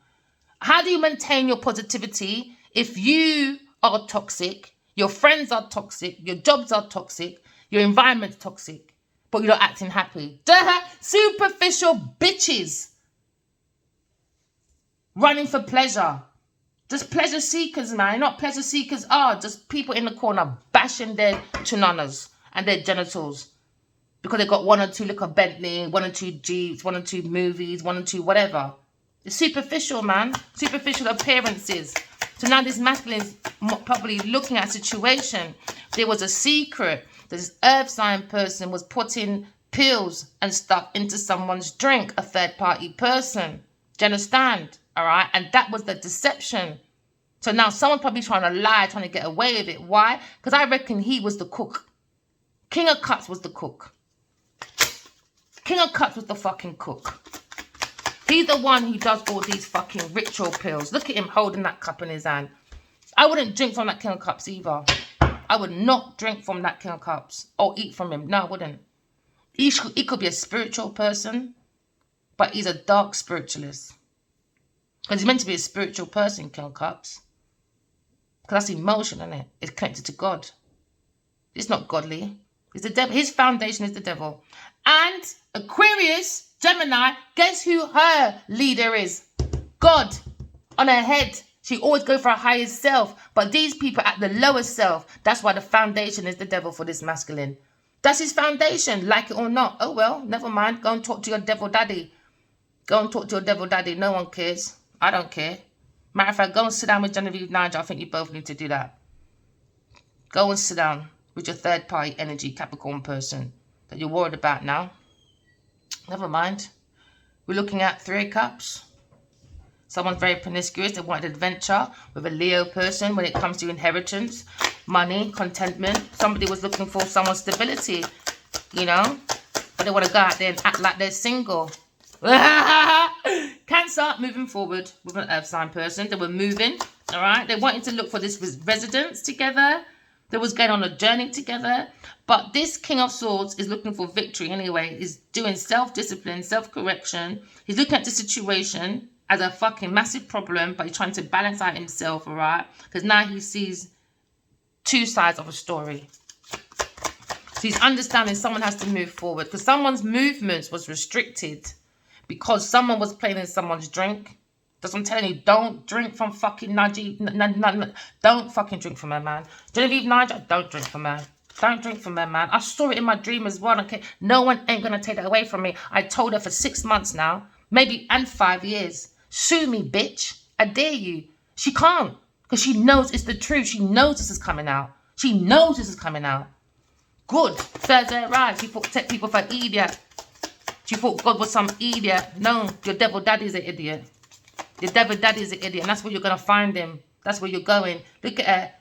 How do you maintain your positivity if you are toxic, your friends are toxic, your jobs are toxic, your environment's toxic, but you're not acting happy? Superficial bitches running for pleasure. Just pleasure seekers, man. Not pleasure seekers are just people in the corner bashing their chunanas and their genitals because they got 1 or 2 little Bentley, 1 or 2 Jeeps, 1 or 2 movies, 1 or 2 whatever. It's superficial, man. Superficial appearances. So now this masculine is probably looking at a situation. There was a secret. This earth sign person was putting pills and stuff into someone's drink, a third party person. Do you understand? All right. And that was the deception. So now someone's probably trying to lie, trying to get away with it. Why? Because I reckon he was the cook. King of Cups was the cook. King of Cups was the fucking cook. He's the one who does all these fucking ritual pills. Look at him holding that cup in his hand. I wouldn't drink from that King of Cups either. I would not drink from that King of Cups or eat from him. No, I wouldn't. He could be a spiritual person, but he's a dark spiritualist. Because he's meant to be a spiritual person, King of Cups. Because that's emotion, isn't it? It's connected to God. It's not godly. It's the devil. His foundation is the devil. And Aquarius, Gemini, guess who her leader is? God. On her head. She always go for a higher self. But these people at the lower self, that's why the foundation is the devil for this masculine. That's his foundation, like it or not. Oh well, never mind. Go and talk to your devil daddy. Go and talk to your devil daddy. No one cares. I don't care. Matter of fact, go and sit down with Genevieve Niger. I think you both need to do that. Go and sit down with your third party energy Capricorn person that you're worried about now. Never mind. We're looking at 3 cups. Someone's very promiscuous. They want adventure with a Leo person when it comes to inheritance, money, contentment. Somebody was looking for someone's stability, you know, but they want to go out there and act like they're single. Cancer, moving forward with an earth sign person. They were moving, all right? They wanted to look for this residence together. They was going on a journey together. But this King of Swords is looking for victory anyway. He's doing self-discipline, self-correction. He's looking at the situation as a fucking massive problem, but he's trying to balance out himself, all right? Because now he sees 2 sides of a story. So he's understanding someone has to move forward because someone's movements was restricted because someone was playing in someone's drink. That's what I'm telling you. Don't drink from fucking Najee. Don't fucking drink from her, man. Genevieve Niger, don't drink from her. Don't drink from her, man. I saw it in my dream as well. Okay, no one ain't gonna take that away from me. I told her for 6 months now, maybe and 5 years. Sue me, bitch. I dare you. She can't because she knows it's the truth. She knows this is coming out. She knows this is coming out. Good. Thursday, right? She thought take people for idiot. She thought God was some idiot. No, your devil daddy's an idiot. Your devil daddy's an idiot, and that's where you're gonna find him. That's where you're going. Look at her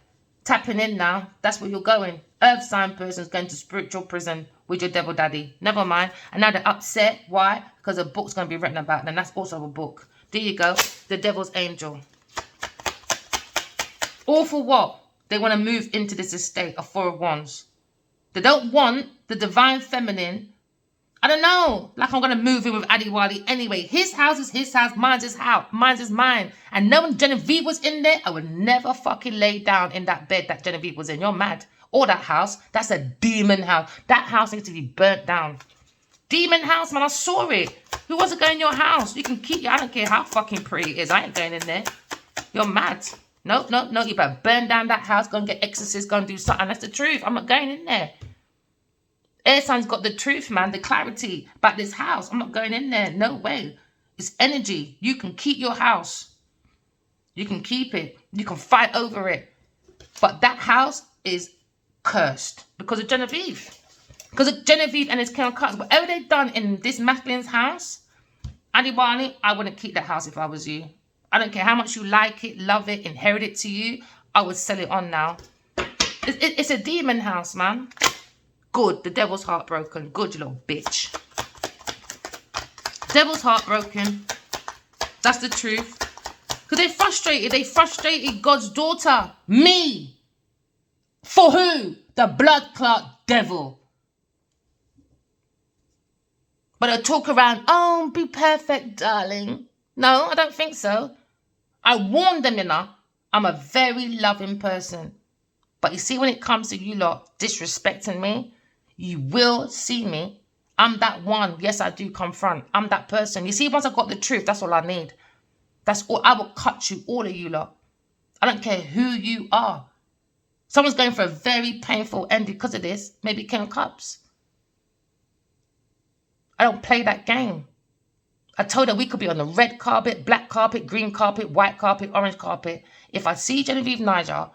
tapping in now. That's where you're going. Earth sign person's going to spiritual prison with your devil daddy. Never mind. And now they're upset. Why? Because a book's going to be written about them. That's also a book. There you go. The devil's angel. All for what? They want to move into this estate of 4 of Wands. They don't want the divine feminine I don't know. Like I'm going to move in with Adiwali anyway. His house is his house. Mine's his house. Mine's is mine. And knowing Genevieve was in there, I would never fucking lay down in that bed that Genevieve was in. You're mad. Or that house. That's a demon house. That house needs to be burnt down. Demon house, man. I saw it. Who wants to go in your house? You can keep your... I don't care how fucking pretty it is. I ain't going in there. You're mad. No. You better burn down that house. Go and get exorcists. Go and do something. That's the truth. I'm not going in there. Airsign's got the truth, man, the clarity about this house. I'm not going in there. No way. It's energy. You can keep your house. You can keep it. You can fight over it. But that house is cursed because of Genevieve. Because of Genevieve and his King of Cups. Whatever they've done in this masculine's house, Adiwali, I wouldn't keep that house if I was you. I don't care how much you like it, love it, inherit it to you. I would sell it on now. It's a demon house, man. Good, the devil's heartbroken. Good, you little bitch. Devil's heartbroken. That's the truth. Because they're frustrated. They frustrated God's daughter. Me. For who? The blood clot devil. But they'll talk around, oh, be perfect, darling. No, I don't think so. I warned them, you know. I'm a very loving person. But you see, when it comes to you lot disrespecting me, you will see me. I'm that one. Yes, I do confront. I'm that person. You see, once I got the truth, that's all I need. That's all. I will cut you, all of you lot. I don't care who you are. Someone's going for a very painful end because of this. Maybe King of Cups. I don't play that game. I told her we could be on the red carpet, black carpet, green carpet, white carpet, orange carpet. If I see Genevieve Niger,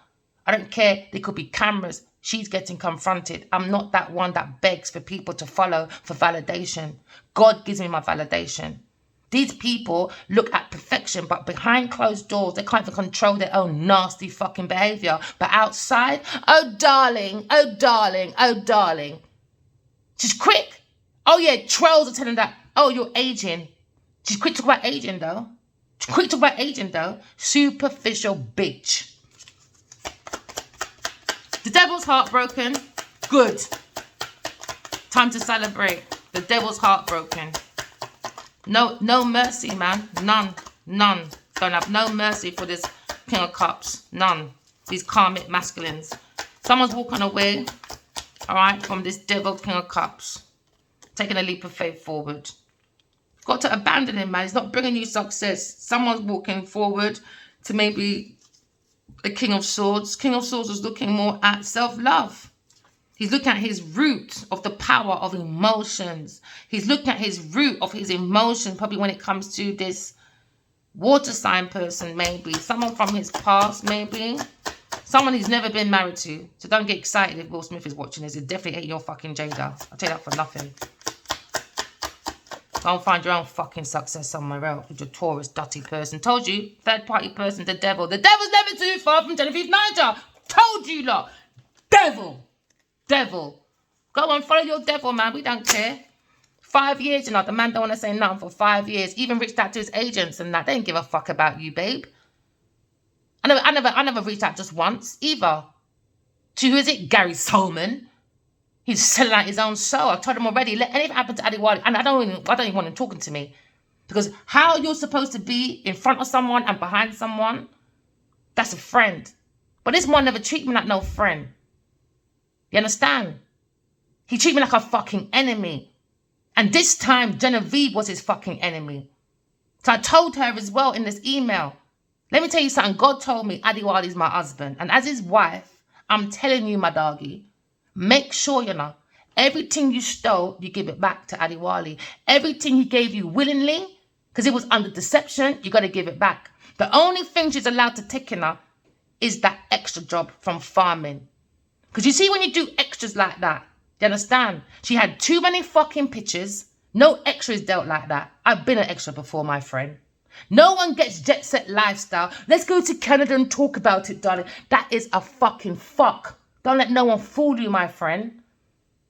I don't care. There could be cameras. She's getting confronted. I'm not that one that begs for people to follow for validation. God gives me my validation. These people look at perfection, but behind closed doors, they can't even control their own nasty fucking behavior. But outside, oh darling, oh darling, oh darling. She's quick. Oh yeah, trolls are telling that, oh, you're aging. She's quick to talk about aging though. She's quick to talk about aging though. Superficial bitch. The devil's heartbroken. Good. Time to celebrate. The devil's heartbroken. No mercy, man. None. Don't have no mercy for this King of Cups. None. These karmic masculines. Someone's walking away, all right, from this devil King of Cups. Taking a leap of faith forward. Got to abandon him, man. He's not bringing you success. Someone's walking forward to maybe the King of Swords. King of Swords was looking more at self-love. He's looking at his root of the power of emotions. He's looking at his root of his emotion, probably when it comes to this water sign person, maybe. Someone from his past, maybe. Someone he's never been married to. So don't get excited if Will Smith is watching this. It definitely ain't your fucking Jada. I'll tell you that for nothing. Go and find your own fucking success somewhere else with your Taurus, dirty person. Told you, third party person, the devil. The devil's never too far from Genevieve Niger. Told you lot. Devil. Go and follow your devil, man. We don't care. 5 years, you know, the man don't want to say nothing for 5 years. Even reached out to his agents and that. They didn't give a fuck about you, babe. I never reached out just once either. To who is it? Gary Solomon. He's selling out his own soul. I've told him already. Let anything happen to Adiwali. And I don't even want him talking to me. Because how you're supposed to be in front of someone and behind someone, that's a friend. But this man never treated me like no friend. You understand? He treated me like a fucking enemy. And this time, Genevieve was his fucking enemy. So I told her as well in this email. Let me tell you something. God told me Adiwali's my husband. And as his wife, I'm telling you, my doggy, make sure, you know, everything you stole, you give it back to Adiwali. Everything he gave you willingly, because it was under deception, you got to give it back. The only thing she's allowed to take, you know, is that extra job from farming. Because you see, when you do extras like that, you understand? She had too many fucking pictures. No extras dealt like that. I've been an extra before, my friend. No one gets jet set lifestyle. Let's go to Canada and talk about it, darling. That is a fucking fuck. Don't let no one fool you, my friend.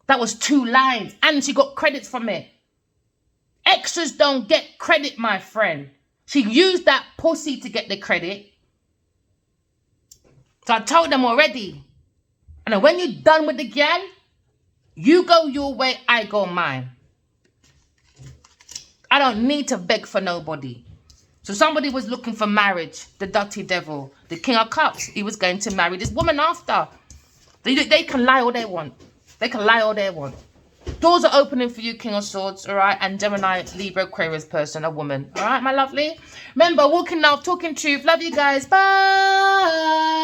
That was 2 lines. And she got credits from it. Extras don't get credit, my friend. She used that pussy to get the credit. So I told them already. And then when you're done with the girl, you go your way, I go mine. I don't need to beg for nobody. So somebody was looking for marriage, the dirty devil, the King of Cups. He was going to marry this woman after. They can lie all they want. They can lie all they want. Doors are opening for you, King of Swords, all right? And Gemini, Libra, Aquarius person, a woman. All right, my lovely? Remember, walking love, talking truth. Love you guys. Bye.